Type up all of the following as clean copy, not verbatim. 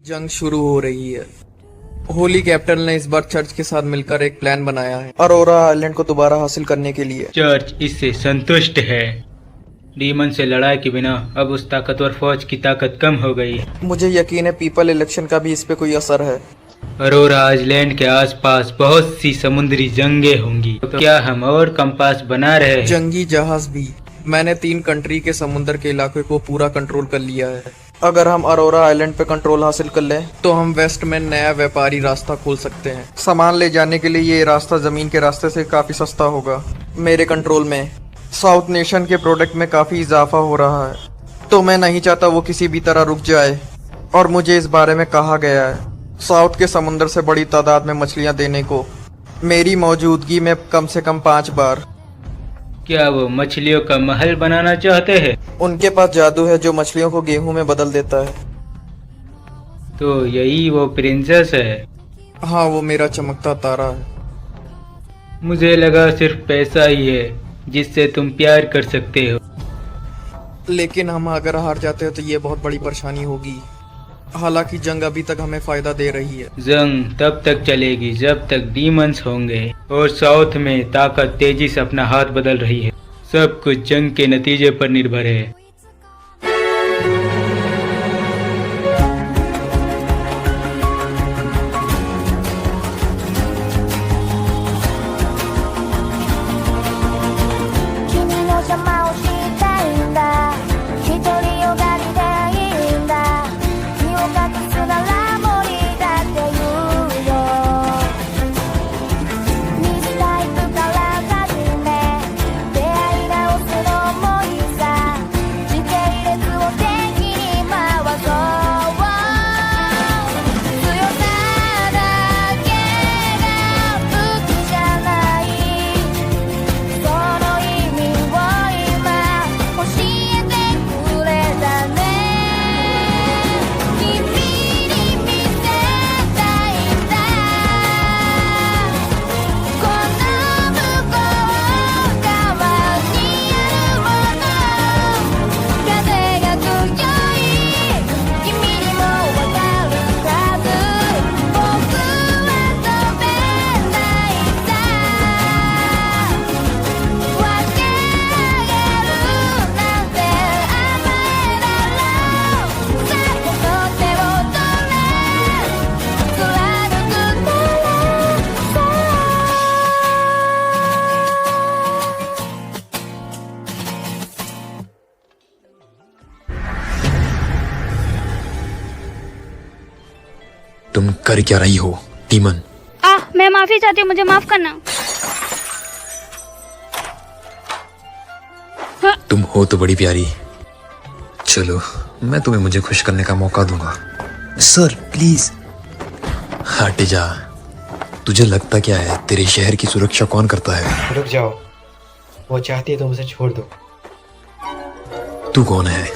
जंग शुरू हो रही है। होली कैपिटल ने इस बार चर्च के साथ मिलकर एक प्लान बनाया है अरोरा आइलैंड को दोबारा हासिल करने के लिए। चर्च इससे संतुष्ट है। डीमन से लड़ाई के बिना अब उस ताकतवर फौज की ताकत कम हो गई है। मुझे यकीन है पीपल इलेक्शन का भी इस पे कोई असर है। अरोरा आइलैंड के आसपास बहुत सी समुद्री जंगें होंगी, तो क्या हम और कंपास बना रहे हैं? जंगी जहाज भी। मैंने 3 कंट्री के समुद्र के इलाके को पूरा कंट्रोल कर लिया है। अगर हम अरोरा आइलैंड पे कंट्रोल हासिल कर लें तो हम वेस्ट में नया व्यापारी रास्ता खोल सकते हैं। सामान ले जाने के लिए ये रास्ता जमीन के रास्ते से काफी सस्ता होगा। मेरे कंट्रोल में साउथ नेशन के प्रोडक्ट में काफी इजाफा हो रहा है, तो मैं नहीं चाहता वो किसी भी तरह रुक जाए। और मुझे इस बारे में कहा गया है साउथ के समुद्र से बड़ी तादाद में मछलियां देने को, मेरी मौजूदगी में कम से कम 5 बार। क्या वो मछलियों का महल बनाना चाहते हैं? उनके पास जादू है जो मछलियों को गेहूं में बदल देता है। तो यही वो प्रिंसेस है। हाँ, वो मेरा चमकता तारा है। मुझे लगा सिर्फ पैसा ही है जिससे तुम प्यार कर सकते हो। लेकिन हम अगर हार जाते हो तो ये बहुत बड़ी परेशानी होगी। हालांकि जंग अभी तक हमें फायदा दे रही है। जंग तब तक चलेगी जब तक डीमंस होंगे और साउथ में ताकत तेजी से अपना हाथ बदल रही है। सब कुछ जंग के नतीजे पर निर्भर है। तुम कर क्या रही हो डीमन? मैं माफी चाहती हूँ, मुझे माफ करना। तुम हो तो बड़ी प्यारी। चलो मैं तुम्हें मुझे खुश करने का मौका दूंगा। Sir please. हट जा। तुझे लगता क्या है तेरे शहर की सुरक्षा कौन करता है? रुक जाओ, वो चाहती है तुम उसे छोड़ दो। तू कौन है?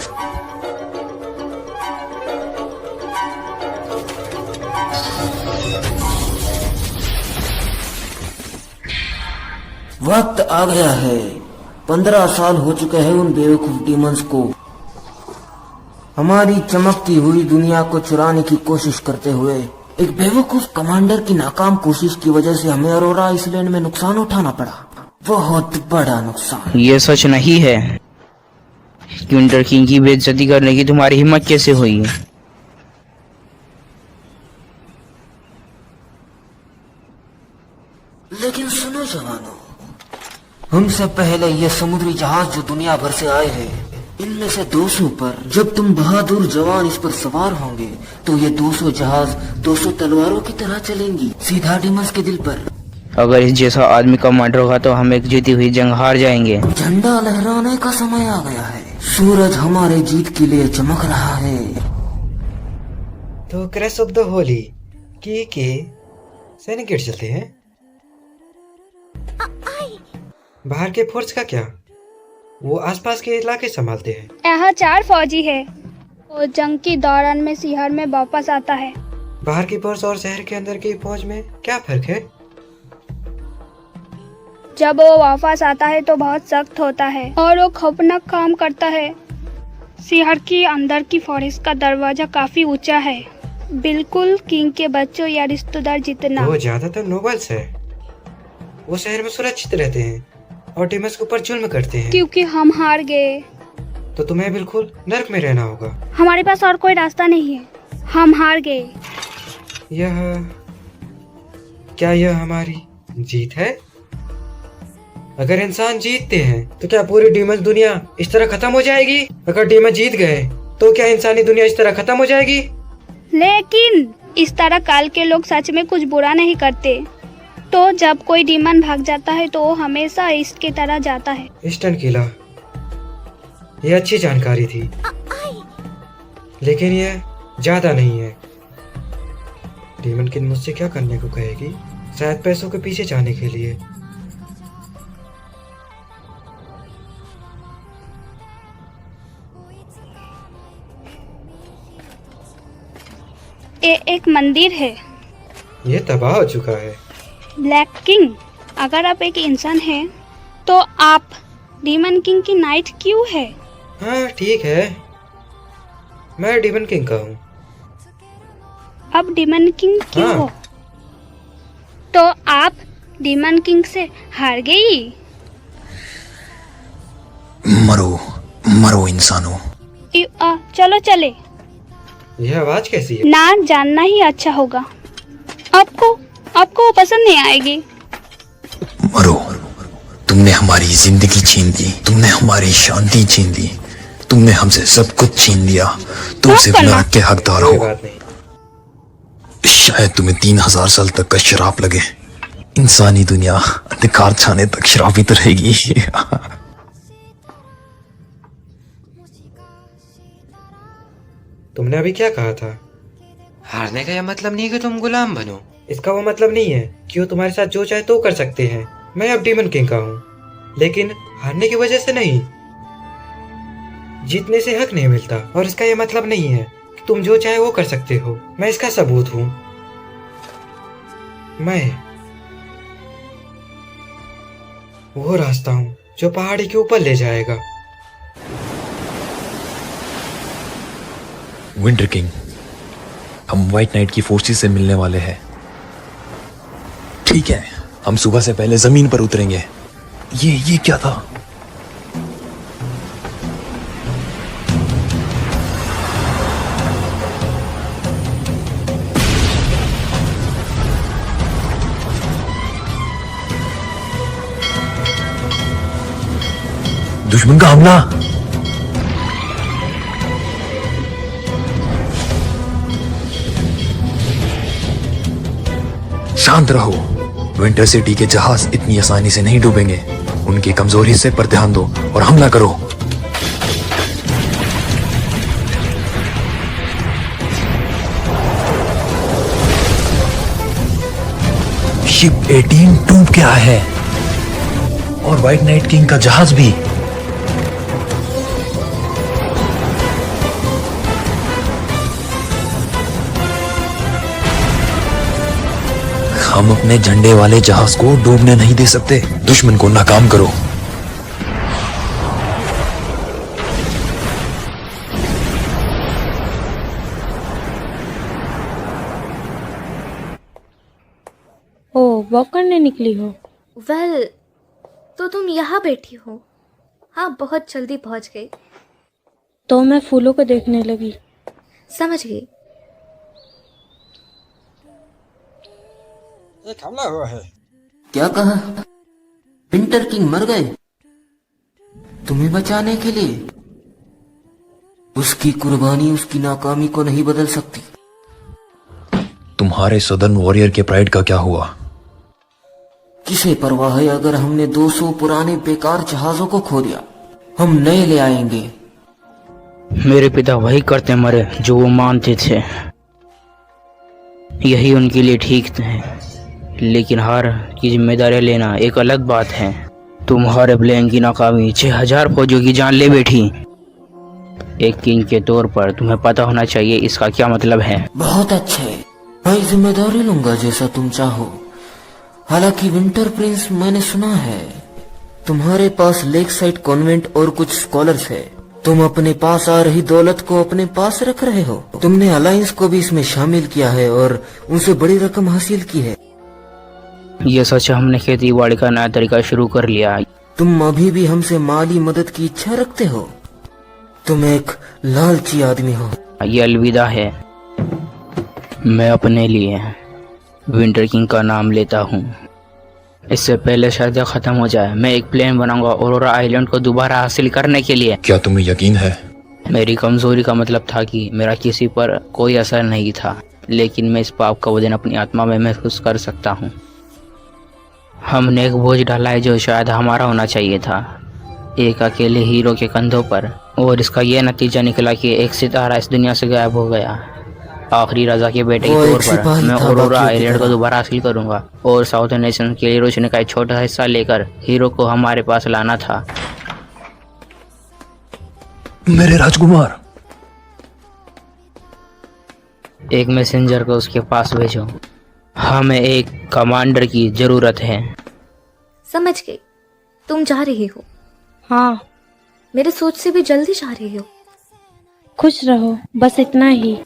वक्त आ गया है। 15 साल हो चुके हैं उन बेवकूफ डीमंस को हमारी चमकती हुई दुनिया को चुराने की कोशिश करते हुए। एक बेवकूफ कमांडर की नाकाम कोशिश की वजह से हमें अरोरा आइलैंड में नुकसान उठाना पड़ा, बहुत बड़ा नुकसान। ये सच नहीं है कि विंटर किंग की बेइज्जती करने की तुम्हारी हिम्मत कैसे हुई? लेकिन सुनो जवानों, हमसे पहले ये समुद्री जहाज जो दुनिया भर से आए हैं, इनमें से 200 पर जब तुम बहादुर जवान इस पर सवार होंगे तो ये 200 जहाज 200 तलवारों की तरह चलेंगी सीधा डीमंस के दिल पर। अगर इस जैसा आदमी कमांडर होगा तो हम एक जीती हुई जंग हार जाएंगे। झंडा लहराने का समय आ गया है। सूरज हमारे जीत के लिए चमक रहा है। तो क्रैश ऑफ द होली के सैनिक गेट चलते हैं। बाहर के फोर्स का क्या? वो आसपास के इलाके संभालते हैं। यहाँ 4 फौजी है। वो जंग के दौरान में शहर में वापस आता है। बाहर की फौज और शहर के अंदर की फौज में क्या फर्क है? जब वो वापस आता है तो बहुत सख्त होता है और वो खौफनाक काम करता है। शहर के अंदर की फॉरेस्ट का दरवाजा काफी ऊंचा है। बिल्कुल किंग के बच्चों या रिश्तेदार जितना। वो ज्यादातर नोबल्स है। वो शहर में सुरक्षित रहते हैं और डीमंस के ऊपर जुल्म करते हैं। क्योंकि हम हार गए, तो तुम्हें बिल्कुल नर्क में रहना होगा। हमारे पास और कोई रास्ता नहीं है, हम हार गए। क्या यह हमारी जीत है? अगर इंसान जीतते हैं तो क्या पूरी डीमन दुनिया इस तरह खत्म हो जाएगी? अगर डीमन जीत गए तो क्या इंसानी दुनिया इस तरह खत्म हो जाएगी? लेकिन इस तरह काल के लोग सच में कुछ बुरा नहीं करते। तो जब कोई डीमन भाग जाता है तो वो हमेशा ईस्ट की तरह जाता है। ईस्टर्न किला, ये अच्छी जानकारी थी, लेकिन यह ज्यादा नहीं है। डीमन किंग मुझसे क्या करने को कहेगी? शायद पैसों के पीछे जाने के लिए। ये एक मंदिर है। ये तबाह हो चुका है। ब्लैक किंग, अगर आप एक इंसान हैं तो आप डीमन किंग की नाइट क्यों है? हाँ ठीक है, मैं डीमन किंग का हूँ। अब डीमन किंग क्यों हाँ। हो? तो आप डीमन किंग से हार गई। मरो मरो इंसानों। चलो चले। यह आवाज कैसी है? ना जानना ही अच्छा होगा। आपको वो पसंद नहीं आएगी। मरो। तुमने हमारी जिंदगी छीन ली, तुमने हमारी शांति छीन ली, तुमने हमसे सब कुछ छीन लिया। तुम सिर्फ नरक के हकदार कोई हो। बात नहीं। शायद तुम्हें 3000 साल तक का श्राप लगे। इंसानी दुनिया अंधकार छाने तक श्रापित रहेगी। तुमने अभी क्या कहा था? हारने का यह मतलब नहीं कि तुम गुलाम बनो। इसका वो मतलब नहीं है कि वो तुम्हारे साथ जो चाहे तो कर सकते हैं। मैं अब डीमन किंग का हूँ, लेकिन हारने की वजह से नहीं। जीतने से हक नहीं मिलता, और इसका ये मतलब नहीं है कि तुम जो चाहे वो कर सकते हो। मैं इसका सबूत हूँ। मैं वो रास्ता हूँ जो पहाड़ी के ऊपर ले जाएगा। विंटर किंग, हम व्हाइट नाइट की फोर्सेस से मिलने वाले हैं। ठीक है, हम सुबह से पहले जमीन पर उतरेंगे। ये क्या था? दुश्मन का हमला। शांत रहो। विंटर सिटी के जहाज इतनी आसानी से नहीं डूबेंगे। उनके कमजोर हिस्से पर ध्यान दो और हमला करो। शिप 18 डूब गया है और व्हाइट नाइट किंग का जहाज भी। हम अपने झंडे वाले जहाज को डूबने नहीं दे सकते। दुश्मन को नाकाम करो। ओ, वॉक करने निकली हो? वेल, तो तुम यहाँ बैठी हो? हाँ, बहुत जल्दी पहुँच गई। तो मैं फूलों को देखने लगी। समझ गई। एक हमला हुआ है। क्या कहा? विंटर किंग मर गए तुम्हें बचाने के लिए? उसकी कुर्बानी उसकी नाकामी को नहीं बदल सकती। तुम्हारे सदर्न वॉरियर के प्राइड का क्या हुआ? किसे परवाह है अगर हमने 200 पुराने बेकार जहाजों को खो दिया? हम नए ले आएंगे। मेरे पिता वही करते मरे जो वो मानते थे। यही उनके लिए ठीक है, लेकिन हार की जिम्मेदारी लेना एक अलग बात है। तुम्हारे प्लेन की नाकामी 6000 फौजियों की जान ले बैठी। एक किंग के तौर पर तुम्हें पता होना चाहिए इसका क्या मतलब है। बहुत अच्छे, मैं जिम्मेदारी लूंगा जैसा तुम चाहो। हालांकि विंटर प्रिंस, मैंने सुना है तुम्हारे पास लेक साइड कॉन्वेंट और कुछ स्कॉलर्स है। तुम अपने पास आ रही दौलत को अपने पास रख रहे हो। तुमने अलायंस को भी इसमें शामिल किया है और उनसे बड़ी रकम हासिल की है। ये सच है, हमने खेती बाड़ी का नया तरीका शुरू कर लिया। तुम अभी भी हमसे माली मदद की इच्छा रखते हो। तुम एक लालची आदमी हो। ये अलविदा है। मैं अपने लिए विंटर किंग का नाम लेता हूँ। इससे पहले सर्दियाँ खत्म हो जाए, मैं एक प्लेन बनाऊंगा ऑरोरा आइलैंड को दोबारा हासिल करने के लिए। क्या तुम्हें यकीन है? मेरी कमजोरी का मतलब था कि मेरा किसी पर कोई असर नहीं था, लेकिन मैं इस पाप का वजन अपनी आत्मा में महसूस कर सकता हूँ। हमने एक बोझ डाला है जो शायद हमारा होना चाहिए था, एक अकेले हीरो के कंधों पर, और इसका यह नतीजा निकला कि एक सितारा इस दुनिया से गायब हो गया। आखिरी राजा के बेटे के तौर पर मैं ऑरोरा आइलैंड को दोबारा हासिल करूंगा और साउथ नेशन के लिए रोशनी का एक छोटा हिस्सा लेकर हीरो को हमारे पास लाना था। मेरे राजकुमार, एक मैसेंजर को उसके पास भेजो। हमें एक कमांडर की जरूरत है। समझ गई, तुम जा रही हो। हाँ, मेरे सोच से भी जल्दी जा रही हो। खुश रहो, बस इतना ही।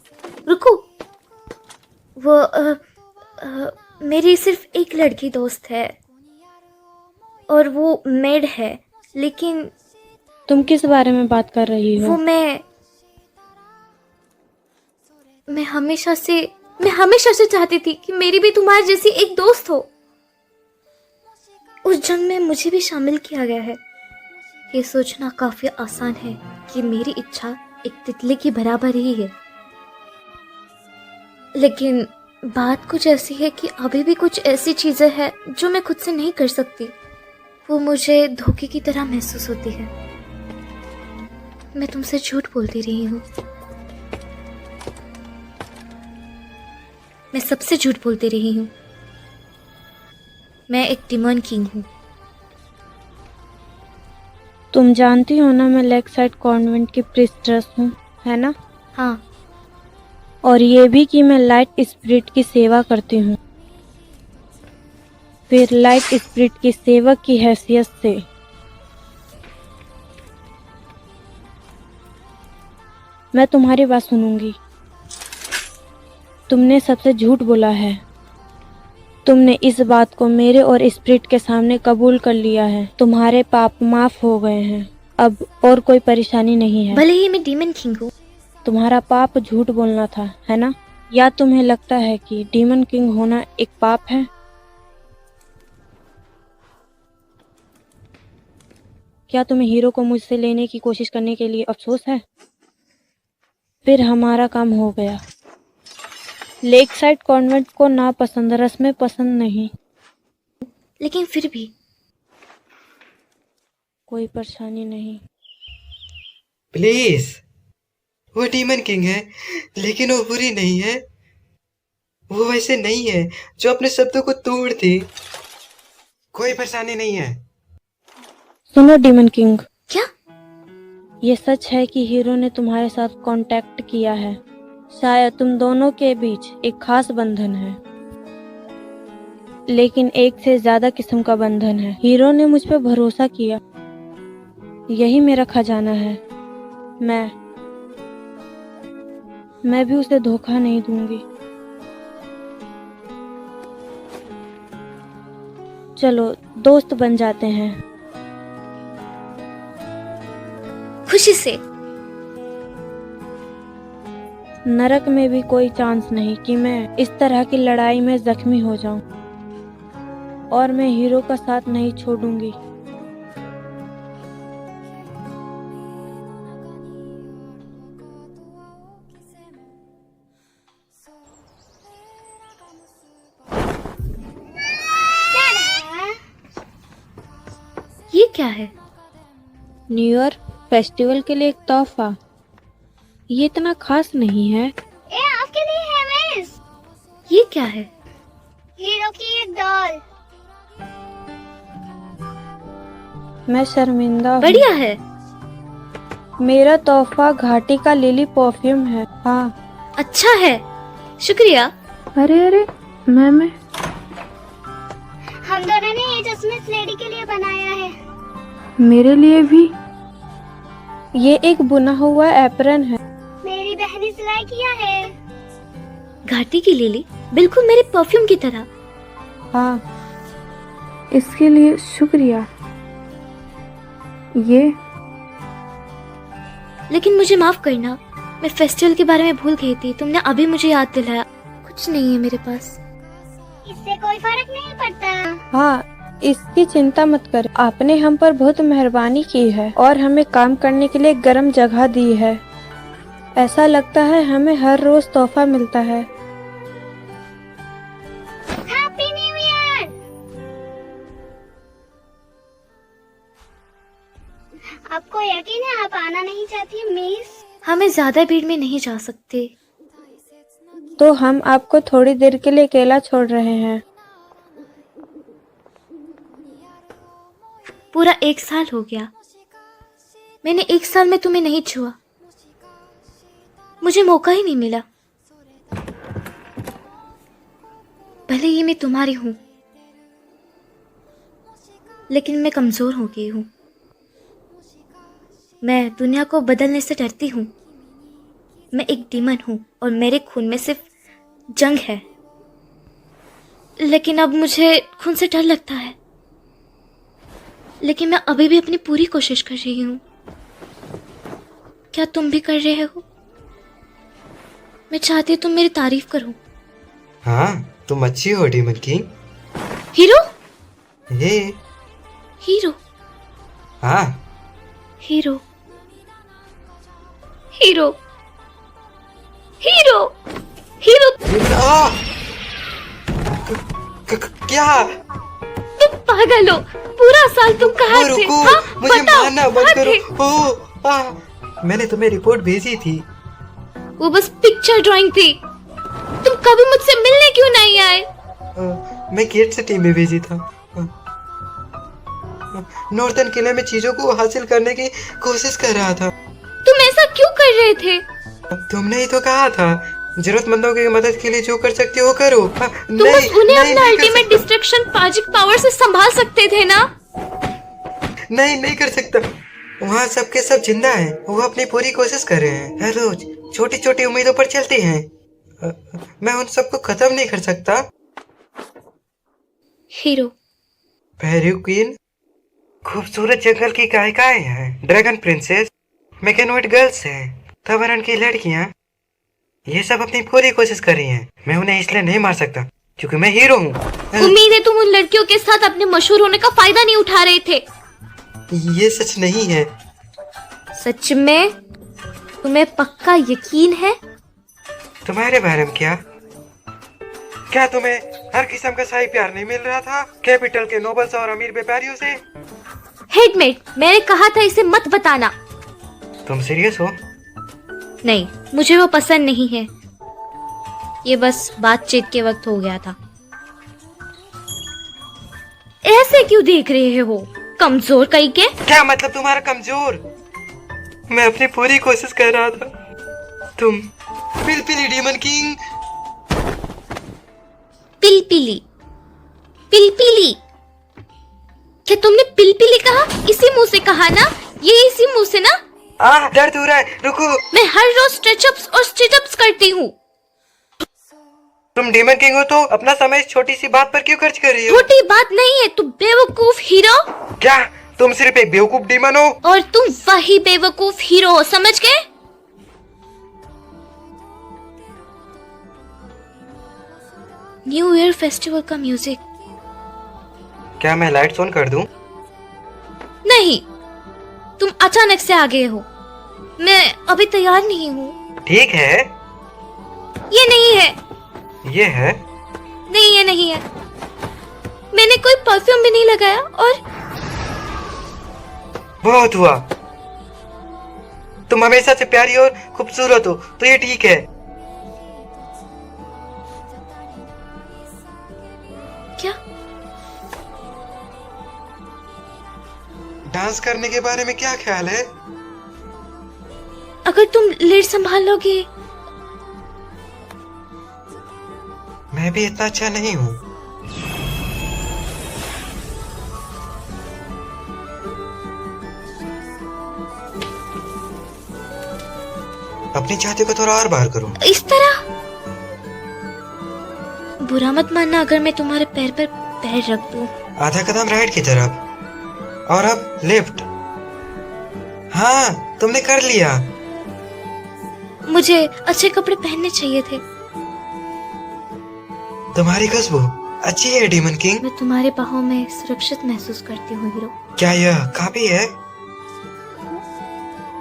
रुको, वो मेरी सिर्फ एक लड़की दोस्त है और वो मेड है, लेकिन तुम किस बारे में बात कर रही हो? वो मैं हमेशा से चाहती थी कि मेरी भी तुम्हारे जैसी एक दोस्त हो। उस जंग में मुझे भी शामिल किया गया है। ये सोचना काफी आसान है कि मेरी इच्छा एक तितली की बराबर ही है, लेकिन बात कुछ ऐसी है कि अभी भी कुछ ऐसी चीजें हैं जो मैं खुद से नहीं कर सकती। वो मुझे धोखे की तरह महसूस होती है। मैं तुमसे झूठ बोलती रही हूँ। मैं सबसे झूठ बोलती रही हूँ। मैं एक डिमॉन किंग हूँ। तुम जानती हो ना, मैं लेक साइड कॉन्वेंट की प्रिस्ट्रेस हूँ, है ना? हाँ, और ये भी कि मैं लाइट स्पिरिट की सेवा करती हूँ। फिर लाइट स्पिरिट की सेवक की हैसियत से मैं तुम्हारी बात सुनूंगी। तुमने सबसे झूठ बोला है। तुमने इस बात को मेरे और स्पिरिट के सामने कबूल कर लिया है। तुम्हारे पाप माफ हो गए हैं। अब और कोई परेशानी नहीं है। भले ही मैं डीमन किंग हूँ। तुम्हारा पाप झूठ बोलना था, है ना? या तुम्हें लगता है कि डीमन किंग होना एक पाप है? क्या तुम्हें हीरो को मुझसे लेने की कोशिश करने के लिए अफसोस है? फिर हमारा काम हो गया। लेक साइड कॉन्वेंट को ना पसंद, रस्में पसंद नहीं, लेकिन फिर भी कोई परेशानी नहीं। प्लीज, वो डीमन किंग है, लेकिन वो बुरी नहीं है। वो वैसे नहीं है जो अपने शब्दों को तोड़ती। कोई परेशानी नहीं है। सुनो डीमन किंग, क्या? ये सच है कि हीरो ने तुम्हारे साथ कांटेक्ट किया है। शायद तुम दोनों के बीच एक खास बंधन है, लेकिन एक से ज्यादा किस्म का बंधन है। हीरो ने मुझ पर भरोसा किया। यही मेरा खजाना है। मैं भी उसे धोखा नहीं दूंगी। चलो दोस्त बन जाते हैं। खुशी से। नरक में भी कोई चांस नहीं कि मैं इस तरह की लड़ाई में जख्मी हो जाऊं, और मैं हीरो का साथ नहीं छोड़ूंगी। ये क्या है? न्यू ईयर फेस्टिवल के लिए एक तोहफा। ये इतना खास नहीं है। ये आपके लिए है मिस। ये क्या है? हीरो की एक डॉल। मैं शर्मिंदा हूँ। बढ़िया है। मेरा तोहफा घाटी का लिली परफ्यूम है। हाँ। अच्छा है, शुक्रिया। अरे मैं हम दोनों ने ये चश्मे इस लेडी के लिए बनाया है। मेरे लिए भी। ये एक बुना हुआ एप्रन है। मेरी बहन ने सिलाई किया है। घाटी की लिली, बिल्कुल मेरे परफ्यूम की तरह। हाँ, इसके लिए शुक्रिया। ये लेकिन मुझे माफ करना, मैं फेस्टिवल के बारे में भूल गई थी। तुमने अभी मुझे याद दिलाया। कुछ नहीं है मेरे पास। इससे कोई फर्क नहीं पड़ता। हाँ, इसकी चिंता मत कर। आपने हम पर बहुत मेहरबानी की है और हमें काम करने के लिए गर्म जगह दी है। ऐसा लगता है हमें हर रोज तोहफा मिलता है। Happy new year. आपको यकीन है आप आना नहीं चाहती मिस? हमें ज्यादा भीड़ में नहीं जा सकते। तो हम आपको थोड़ी देर के लिए अकेला छोड़ रहे हैं। पूरा 1 साल हो गया। मैंने 1 साल में तुम्हें नहीं छुआ। मुझे मौका ही नहीं मिला। भले ही मैं तुम्हारी हूं, लेकिन मैं कमजोर हो गई हूं। मैं दुनिया को बदलने से डरती हूं। मैं एक डीमन हूं और मेरे खून में सिर्फ जंग है। लेकिन अब मुझे खून से डर लगता है। लेकिन मैं अभी भी अपनी पूरी कोशिश कर रही हूं। क्या तुम भी कर रहे हो? मैं चाहती हूं तुम मेरी तारीफ करो। हाँ, तुम अच्छी हो डीमन किंग। हीरो? ये हीरो? हाँ, हीरो, हीरो, हीरो, हीरो। आ! क्या? तुम पागल हो। पूरा साल तुम कहाँ थे? रुको, हाँ, मुझे बताओ, मारना बंद कहाँ करो। थे? मैंने तुम्हें रिपोर्ट भेजी थी। वो बस पिक्चर ड्राइंग थी। तुम कभी मुझसे मिलने क्यों नहीं आए? मैं गेट सिटी में भेजी था। नॉर्थन किले में चीजों को हासिल करने की कोशिश कर रहा था। तुम ऐसा क्यों कर रहे थे? तुमने ही तो कहा था जरूरतमंदों की मदद के लिए जो कर सकते हो करो। तुम बस उन्हें अपना अल्टीमेट डिस्ट्रक्शन मैजिक पावर से संभाल सकते थे ना? नहीं कर सकता। वहाँ सबके सब जिंदा हैं। वो अपनी पूरी कोशिश कर रहे हैं। हर रोज छोटी छोटी उम्मीदों पर चलते हैं। मैं उन सबको खत्म नहीं कर सकता। हीरो, फेरी क्वीन, खूबसूरत जंगल की गायिकाएं हैं, ड्रैगन प्रिंसेस, मैकेनोइड गर्ल्स हैं, तवरण की लड़कियां, ये सब अपनी पूरी कोशिश कर रही हैं। मैं उन्हें इसलिए नहीं मार सकता क्योंकि मैं हीरो हूँ। उम्मीद है तुम उन लड़कियों के साथ अपने मशहूर होने का फायदा नहीं उठा रहे थे। ये सच नहीं है। सच में? तुम्हें पक्का यकीन है? तुम्हारे बारे में क्या तुम्हें हर किस्म का सही प्यार नहीं मिल रहा था? कैपिटल के नोबल्स और अमीर व्यापारियों से? हेडमेट, मैंने कहा था इसे मत बताना। तुम सीरियस हो? नहीं, मुझे वो पसंद नहीं है। ये बस बातचीत के वक्त हो गया था। ऐसे क्यों देख रहे हो? कमजोर कहीं के? क्या मतलब तुम्हारा कमजोर? मैं अपनी पूरी कोशिश कर रहा था। तुम पिलपिली डीमन किंग। पिलपिली? पिलपिली? क्या तुमने पिलपिली कहा? इसी मुंह से कहा ना? ये इसी मुंह से ना? दर्द हो रहा है, रुको। मैं हर रोज स्ट्रेचअप्स और स्ट्रेचअप्स करती हूँ। तुम डीमन किंग हो तो अपना समय इस छोटी सी बात पर क्यों खर्च कर रही हो? छोटी बात नहीं है, तुम बेवकूफ हीरो। क्या तुम सिर्फ एक बेवकूफ डीमन हो? और तुम वही बेवकूफ हीरो हो, समझ गए? न्यू ईयर फेस्टिवल का म्यूजिक। क्या मैं लाइट्स ऑन कर दूं? नहीं, तुम अचानक से आ गए हो। मैं अभी तैयार नहीं हूँ। ठीक है। ये नहीं है। ये है। नहीं, ये नहीं है। मैंने कोई परफ्यूम भी नहीं लगाया और बहुत हुआ। तुम हमेशा से प्यारी और खूबसूरत हो तो ये ठीक है। क्या? डांस करने के बारे में क्या ख्याल है? अगर तुम लीड संभाल लोगे। मैं भी इतना अच्छा नहीं हूँ। अपनी छाती को थोड़ा और बाहर करो। इस तरह बुरा मत मानना अगर मैं तुम्हारे पैर पर पैर रख दूं। आधा कदम राइट की तरफ और अब लेफ्ट। हाँ, तुमने कर लिया। मुझे अच्छे कपड़े पहनने चाहिए थे। तुम्हारी खुशबू अच्छी है डीमन किंग। मैं तुम्हारे बाहों में सुरक्षित महसूस करती हूँ हीरो। क्या यह काफी है?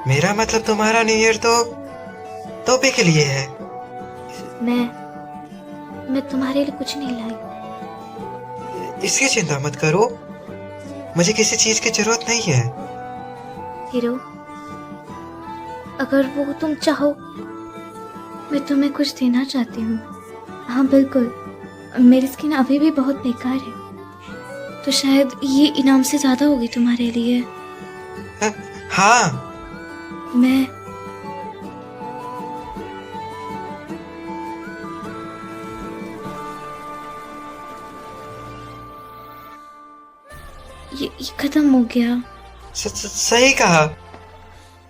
मेरा मतलब तुम्हारा न्यू ईयर तो तोहफे के लिए है। मैं तुम्हारे लिए कुछ नहीं लाई। इसकी चिंता मत करो, मुझे किसी चीज की जरूरत नहीं है। हीरो, अगर वो तुम चाहो मैं तुम्हें कुछ देना चाहती हूँ। हाँ बिल्कुल, मेरी स्किन अभी भी बहुत बेकार है, तो शायद ये इनाम से ज्यादा होगी तुम्हारे लिए। हाँ, मैं ये खत्म हो गया। सही कहा।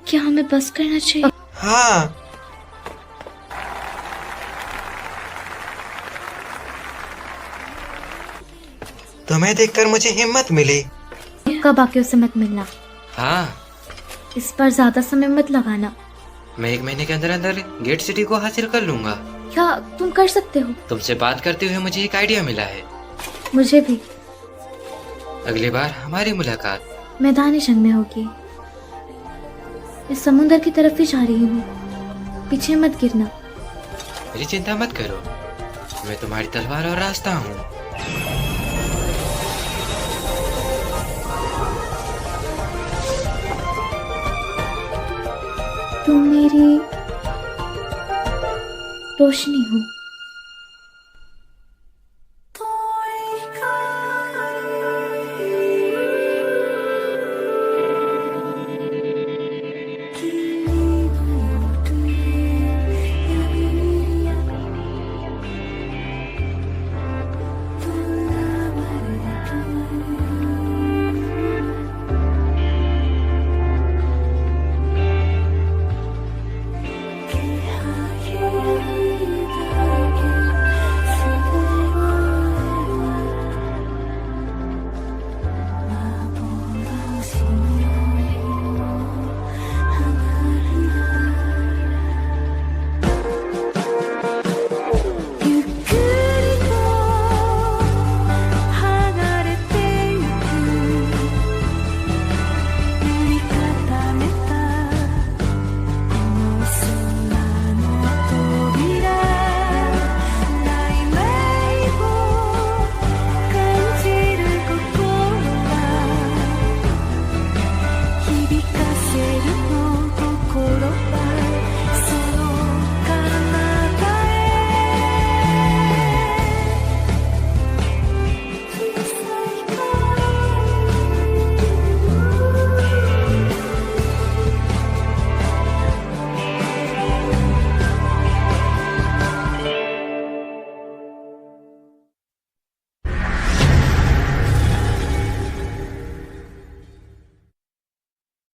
क्या हमें बस करना चाहिए? हाँ। तुम्हें देखकर मुझे हिम्मत मिली। कब बाकियों से मत मिलना। हाँ, इस पर ज्यादा समय मत लगाना। मैं 1 महीने के अंदर अंदर गेट सिटी को हासिल कर लूंगा। क्या तुम कर सकते हो? तुमसे बात करते हुए मुझे एक आइडिया मिला है। मुझे भी। अगली बार हमारी मुलाकात मैदानी जंग में होगी। मैं समुंदर की तरफ ही जा रही हूँ, पीछे मत गिरना। मेरी चिंता मत करो, मैं तुम्हारी तलवार और रास्ता हूँ। तुम मेरी रोशनी हो।